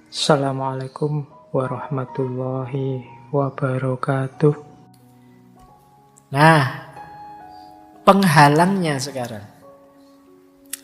Assalamualaikum warahmatullahi wabarakatuh. Nah, penghalangnya sekarang.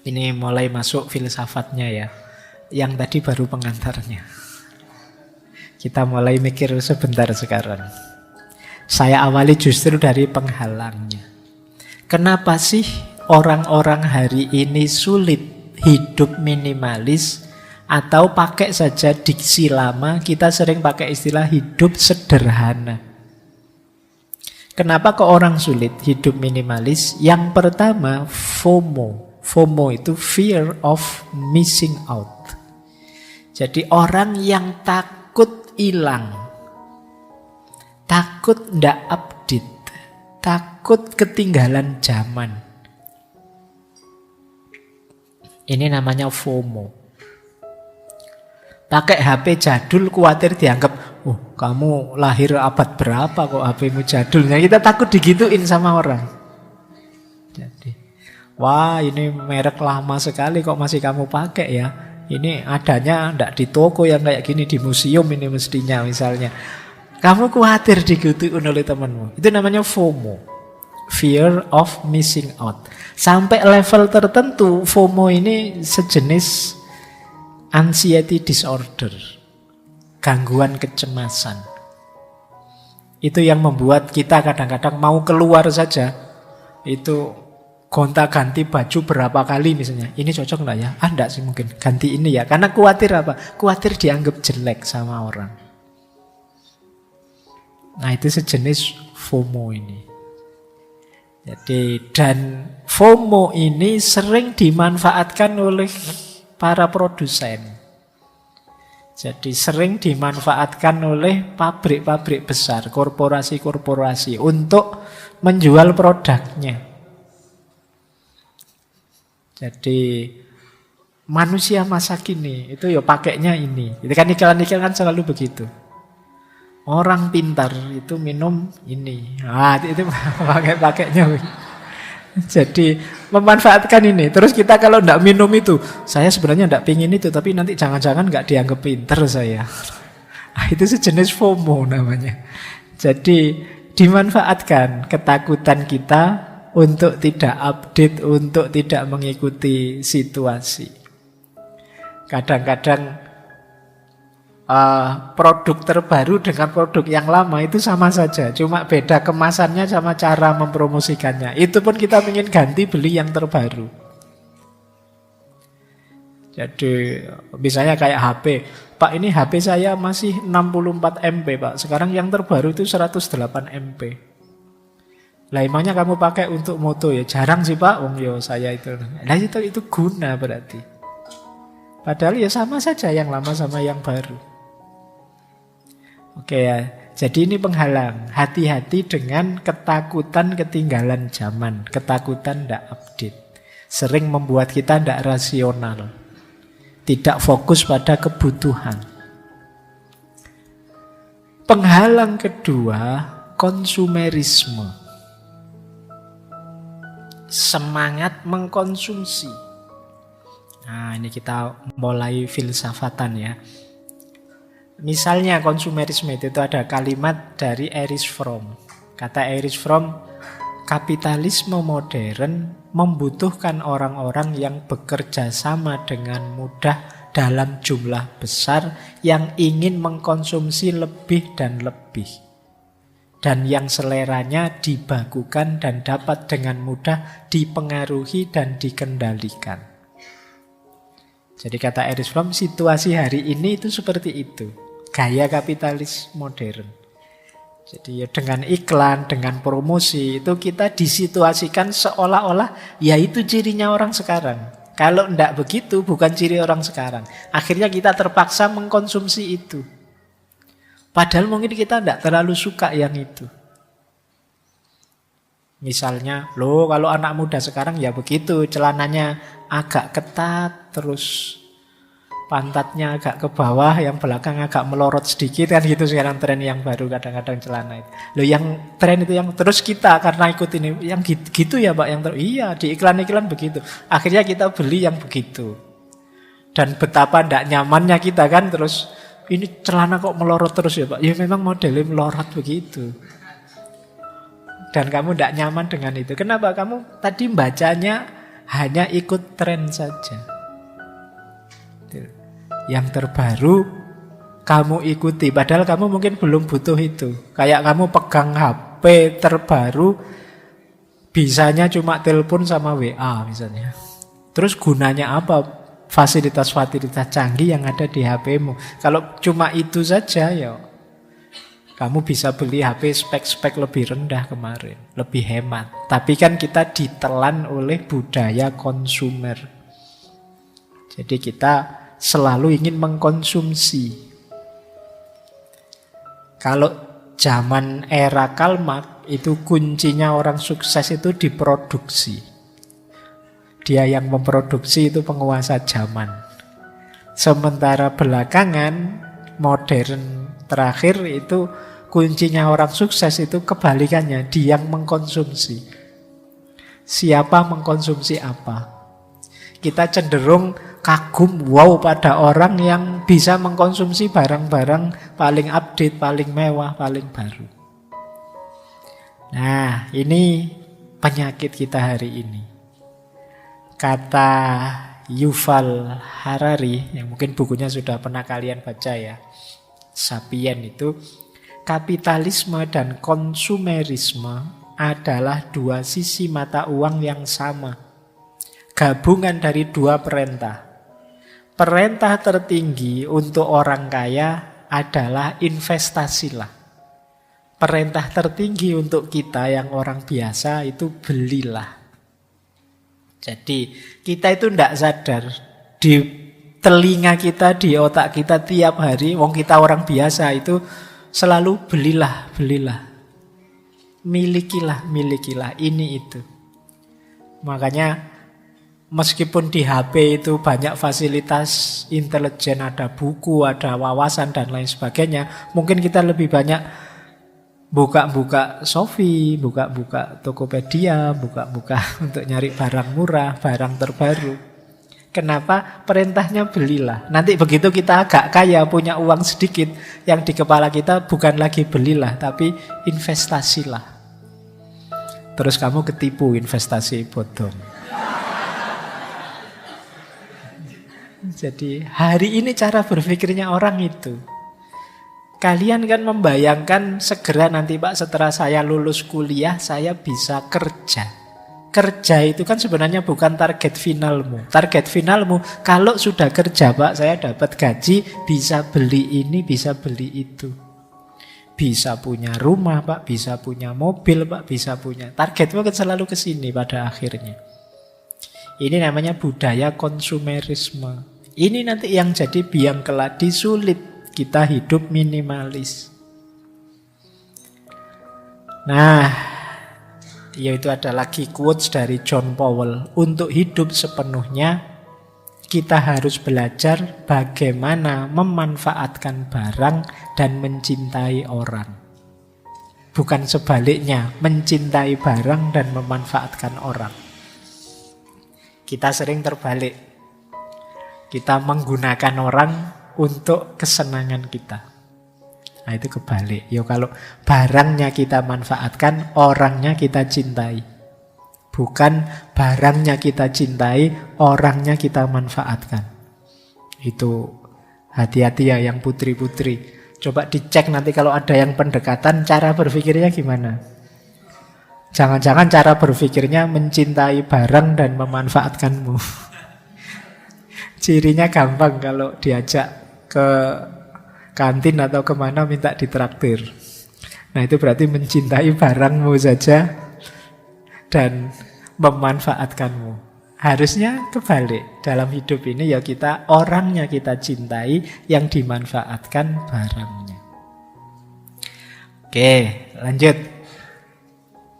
Ini mulai masuk filsafatnya ya. Yang tadi baru pengantarnya. Kita mulai mikir sebentar sekarang. Saya awali justru dari penghalangnya. Kenapa sih orang-orang hari ini sulit hidup minimalis atau pakai saja diksi lama, kita sering pakai istilah hidup sederhana. Kenapa kok orang sulit hidup minimalis? Yang pertama, FOMO. FOMO itu fear of missing out. Jadi orang yang takut hilang, takut ndak update, takut ketinggalan zaman. Ini namanya FOMO. Pakai HP jadul khawatir dianggap, oh kamu lahir abad berapa kok HP-mu jadul. Nah, kita takut digituin sama orang. Jadi, wah ini merek lama sekali kok masih kamu pakai ya. Ini adanya enggak di toko yang kayak gini, di museum ini mestinya misalnya. Kamu khawatir digituin oleh temanmu. Itu namanya FOMO. Fear of missing out. Sampai level tertentu FOMO ini sejenis anxiety disorder, gangguan kecemasan. Itu yang membuat kita kadang-kadang mau keluar saja, itu gonta-ganti baju berapa kali misalnya. Ini cocok enggak ya? Ah enggak sih mungkin, ganti ini ya. Karena khawatir apa? Khawatir dianggap jelek sama orang. Nah itu sejenis FOMO ini. Jadi, dan FOMO ini sering dimanfaatkan oleh para produsen. Jadi sering dimanfaatkan oleh pabrik-pabrik besar, korporasi-korporasi untuk menjual produknya. Jadi manusia masa kini itu ya pakainya ini. Itu kan iklan-iklan kan selalu begitu. Orang pintar itu minum ini. Ah, itu pakainya. Jadi memanfaatkan ini. Terus kita kalau tidak minum itu, saya sebenarnya tidak pingin itu, tapi nanti jangan-jangan nggak dianggap pinter saya. Itu sejenis FOMO namanya. Jadi dimanfaatkan ketakutan kita untuk tidak update, untuk tidak mengikuti situasi. Kadang-kadang produk terbaru dengan produk yang lama itu sama saja, cuma beda kemasannya sama cara mempromosikannya. Itu pun kita ingin ganti beli yang terbaru. Jadi misalnya kayak HP, Pak ini HP saya masih 64 MB Pak, sekarang yang terbaru itu 108 MB. Lah emangnya kamu pakai untuk moto ya? Jarang sih Pak, yo saya itu. Nah itu guna berarti. Padahal ya sama saja yang lama sama yang baru. Oke ya, jadi ini penghalang. Hati-hati dengan ketakutan ketinggalan zaman, ketakutan tidak update. Sering membuat kita tidak rasional, tidak fokus pada kebutuhan. Penghalang kedua, konsumerisme. Semangat mengkonsumsi. Nah ini kita mulai filsafatan ya. Misalnya konsumerisme itu ada kalimat dari Erich Fromm. Kata Erich Fromm, kapitalisme modern membutuhkan orang-orang yang bekerja sama dengan mudah dalam jumlah besar, yang ingin mengkonsumsi lebih dan lebih, dan yang seleranya dibakukan dan dapat dengan mudah dipengaruhi dan dikendalikan. Jadi kata Erich Fromm, situasi hari ini itu seperti itu. Gaya kapitalis modern. Jadi ya dengan iklan, dengan promosi, itu kita disituasikan seolah-olah ya itu cirinya orang sekarang. Kalau enggak begitu, bukan ciri orang sekarang. Akhirnya kita terpaksa mengkonsumsi itu. Padahal mungkin kita enggak terlalu suka yang itu. Misalnya, loh kalau anak muda sekarang ya begitu, celananya agak ketat, terus pantatnya agak ke bawah, yang belakang agak melorot sedikit, kan gitu sekarang tren yang baru kadang-kadang celana itu. Loh yang tren itu yang terus kita karena ikut ini, yang gitu ya Pak, yang iya di iklan-iklan begitu. Akhirnya kita beli yang begitu. Dan betapa tidak nyamannya kita kan, terus ini celana kok melorot terus ya Pak. Ya memang modelnya melorot begitu. Dan kamu tidak nyaman dengan itu. Kenapa? Kamu tadi bacanya hanya ikut tren saja. Yang terbaru kamu ikuti, padahal kamu mungkin belum butuh itu. Kayak kamu pegang HP terbaru, bisanya cuma telepon sama WA misalnya. Terus gunanya apa fasilitas-fasilitas canggih yang ada di HP-mu? Kalau cuma itu saja ya kamu bisa beli HP spek-spek lebih rendah kemarin, lebih hemat. Tapi kan kita ditelan oleh budaya konsumer. Jadi kita selalu ingin mengkonsumsi. Kalau zaman era Karl Marx itu kuncinya orang sukses itu diproduksi. Dia yang memproduksi itu penguasa zaman. Sementara belakangan modern terakhir itu kuncinya orang sukses itu kebalikannya, dia yang mengkonsumsi. Siapa mengkonsumsi apa? Kita cenderung kagum, wow pada orang yang bisa mengkonsumsi barang-barang paling update, paling mewah, paling baru. Nah, ini penyakit kita hari ini. Kata Yuval Harari, yang mungkin bukunya sudah pernah kalian baca ya, Sapien itu, kapitalisme dan konsumerisme adalah dua sisi mata uang yang sama. Gabungan dari dua perintah. Perintah tertinggi untuk orang kaya adalah investasilah. Perintah tertinggi untuk kita yang orang biasa itu belilah. Jadi kita itu tidak sadar, di telinga kita, di otak kita tiap hari, wong kita orang biasa itu selalu belilah, belilah. Milikilah, milikilah, ini itu. Makanya meskipun di HP itu banyak fasilitas intelijen, ada buku, ada wawasan dan lain sebagainya, mungkin kita lebih banyak buka-buka Shopee, buka-buka Tokopedia, buka-buka untuk nyari barang murah, barang terbaru. Kenapa? Perintahnya belilah. Nanti begitu kita agak kaya, punya uang sedikit, yang di kepala kita bukan lagi belilah, tapi investasilah. Terus kamu ketipu investasi bodong. Jadi hari ini cara berpikirnya orang itu. Kalian kan membayangkan segera nanti Pak, setelah saya lulus kuliah saya bisa kerja. Kerja itu kan sebenarnya bukan target finalmu. Target finalmu kalau sudah kerja Pak, saya dapat gaji, bisa beli ini, bisa beli itu. Bisa punya rumah Pak, bisa punya mobil Pak, bisa punya. Targetmu kan selalu ke sini pada akhirnya. Ini namanya budaya konsumerisme. Ini nanti yang jadi biang keladi, sulit kita hidup minimalis. Nah, yaitu ada lagi quotes dari John Powell. Untuk hidup sepenuhnya, kita harus belajar bagaimana memanfaatkan barang dan mencintai orang. Bukan sebaliknya, mencintai barang dan memanfaatkan orang. Kita sering terbalik. Kita menggunakan orang untuk kesenangan kita. Nah itu kebalik. Ya kalau barangnya kita manfaatkan, orangnya kita cintai. Bukan barangnya kita cintai, orangnya kita manfaatkan. Itu hati-hati ya yang putri-putri. Coba dicek nanti kalau ada yang pendekatan, cara berpikirnya gimana. Jangan-jangan cara berpikirnya mencintai barang dan memanfaatkanmu. Cirinya gampang kalau diajak ke kantin atau kemana minta ditraktir. Nah itu berarti mencintai barangmu saja dan memanfaatkanmu. Harusnya kebalik. Dalam hidup ini ya kita orangnya kita cintai, yang dimanfaatkan barangnya. Oke, lanjut.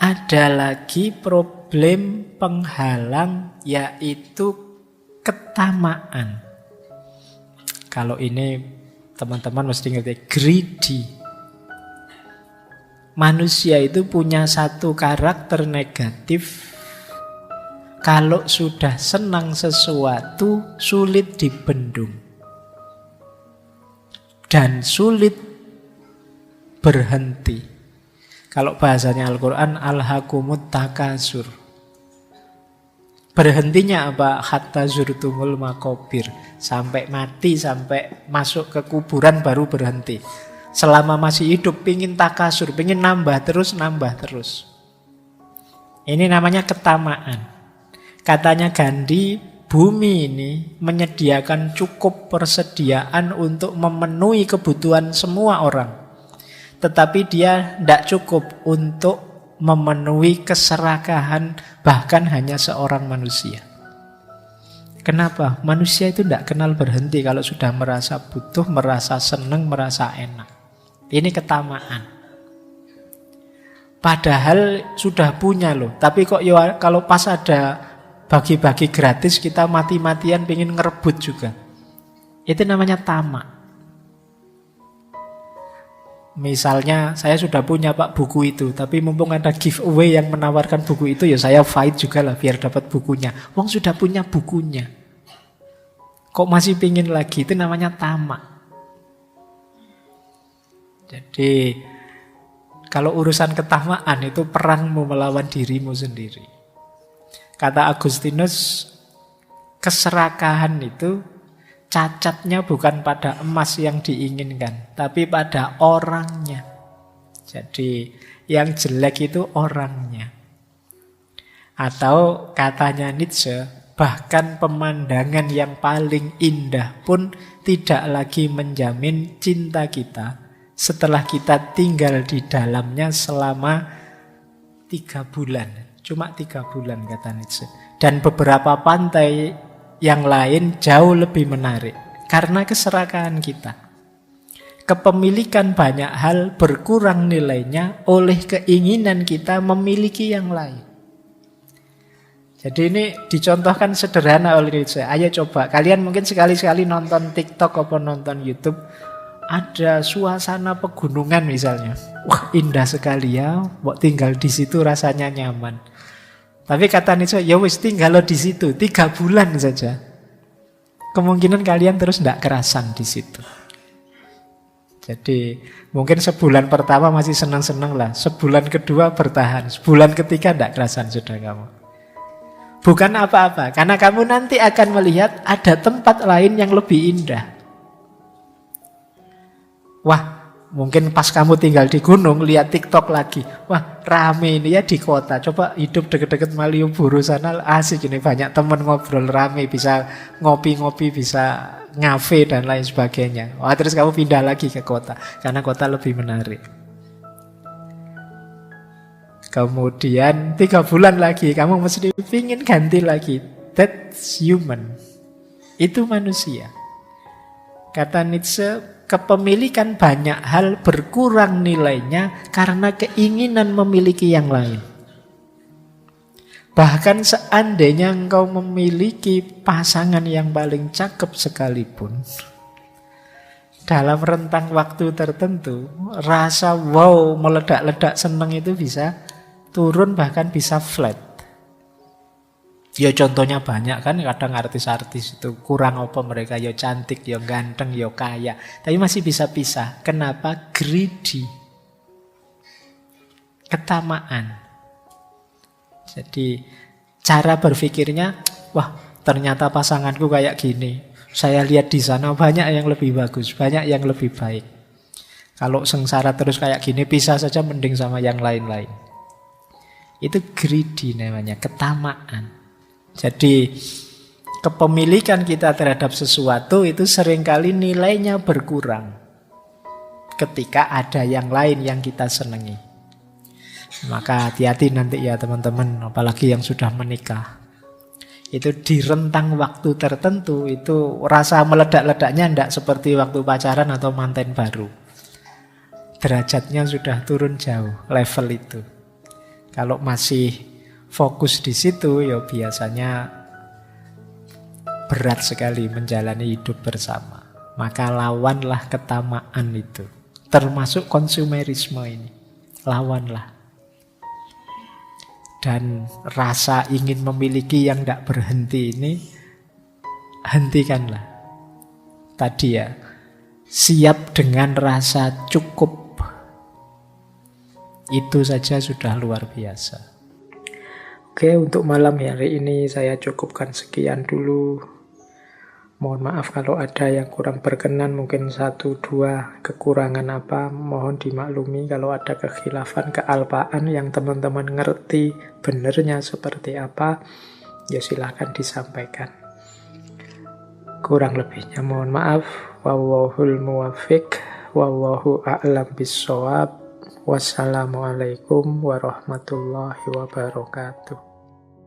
Ada lagi problem penghalang, yaitu ketamaan. Kalau ini teman-teman mesti ngerti, greedy. Manusia itu punya satu karakter negatif, kalau sudah senang sesuatu sulit dibendung dan sulit berhenti. Kalau bahasanya Al-Quran, alhaqumut takasur. Berhentinya apa? Hatta zurtumul makobir. Sampai mati, sampai masuk ke kuburan baru berhenti. Selama masih hidup pingin takasur, pingin nambah terus, nambah terus. Ini namanya ketamaan. Katanya Gandhi, bumi ini menyediakan cukup persediaan untuk memenuhi kebutuhan semua orang. Tetapi dia tidak cukup untuk memenuhi keserakahan bahkan hanya seorang manusia. Kenapa? Manusia itu tidak kenal berhenti kalau sudah merasa butuh, merasa senang, merasa enak. Ini ketamaan. Padahal sudah punya loh. Tapi kok ya kalau pas ada bagi-bagi gratis kita mati-matian pengen ngerebut juga. Itu namanya tamak. Misalnya saya sudah punya Pak buku itu, tapi mumpung ada giveaway yang menawarkan buku itu, ya saya fight juga lah biar dapat bukunya. Wong sudah punya bukunya, kok masih pingin lagi? Itu namanya tamak. Jadi kalau urusan ketamaan itu perangmu melawan dirimu sendiri. Kata Agustinus, keserakahan itu cacatnya bukan pada emas yang diinginkan, tapi pada orangnya. Jadi yang jelek itu orangnya. Atau katanya Nietzsche, bahkan pemandangan yang paling indah pun tidak lagi menjamin cinta kita setelah kita tinggal di dalamnya selama 3 bulan. Cuma 3 bulan kata Nietzsche. Dan beberapa pantai yang lain jauh lebih menarik karena keserakahan kita. Kepemilikan banyak hal berkurang nilainya oleh keinginan kita memiliki yang lain. Jadi ini dicontohkan sederhana oleh Nietzsche. Ayo coba, kalian mungkin sekali-sekali nonton TikTok atau nonton YouTube, ada suasana pegunungan misalnya. Wah, indah sekali ya, mau tinggal di situ rasanya nyaman. Tapi kata Nietzsche, ya wis tinggal di situ 3 bulan saja. Kemungkinan kalian terus tidak kerasan di situ. Jadi mungkin sebulan pertama masih senang-senang lah. Sebulan kedua bertahan. Sebulan ketiga tidak kerasan sudah kamu. Bukan apa-apa, karena kamu nanti akan melihat ada tempat lain yang lebih indah. Wah, mungkin pas kamu tinggal di gunung, lihat TikTok lagi. Wah, rame ini ya di kota. Coba hidup deket-deket Malioboro sana, asik ini. Banyak temen ngobrol rame, bisa ngopi-ngopi, bisa ngafe dan lain sebagainya. Wah, terus kamu pindah lagi ke kota, karena kota lebih menarik. Kemudian 3 bulan lagi, kamu mesti pingin ganti lagi. That's human. Itu manusia. Kata Nietzsche, kepemilikan banyak hal berkurang nilainya karena keinginan memiliki yang lain. Bahkan seandainya engkau memiliki pasangan yang paling cakep sekalipun, dalam rentang waktu tertentu, rasa wow, meledak-ledak senang itu bisa turun, bahkan bisa flat. Ya contohnya banyak kan, kadang artis-artis itu kurang apa mereka, ya cantik, ya ganteng, ya kaya, tapi masih bisa pisah. Kenapa? Greedy. Ketamaan. Jadi cara berpikirnya, wah ternyata pasanganku kayak gini. Saya lihat di sana banyak yang lebih bagus, banyak yang lebih baik. Kalau sengsara terus kayak gini, pisah saja mending sama yang lain-lain. Itu greedy namanya, ketamaan. Jadi kepemilikan kita terhadap sesuatu itu seringkali nilainya berkurang ketika ada yang lain yang kita senangi. Maka hati-hati nanti ya teman-teman, apalagi yang sudah menikah. Itu di rentang waktu tertentu itu rasa meledak-ledaknya tidak seperti waktu pacaran atau manten baru. Derajatnya sudah turun jauh level itu. Kalau masih fokus di situ, ya biasanya berat sekali menjalani hidup bersama. Maka lawanlah ketamaan itu. Termasuk konsumerisme ini. Lawanlah. dan rasa ingin memiliki yang tidak berhenti ini, hentikanlah. Tadi ya, siap dengan rasa cukup. Itu saja sudah luar biasa. Oke, untuk malam hari ini saya cukupkan sekian dulu. Mohon maaf kalau ada yang kurang berkenan, mungkin 1-2 kekurangan apa, mohon dimaklumi. Kalau ada kekhilafan, kealpaan yang teman-teman ngerti benernya seperti apa, ya silahkan disampaikan. Kurang lebihnya mohon maaf. Wallahul muwaffiq, wallahu a'lam bissawab. Wassalamualaikum warahmatullahi wabarakatuh.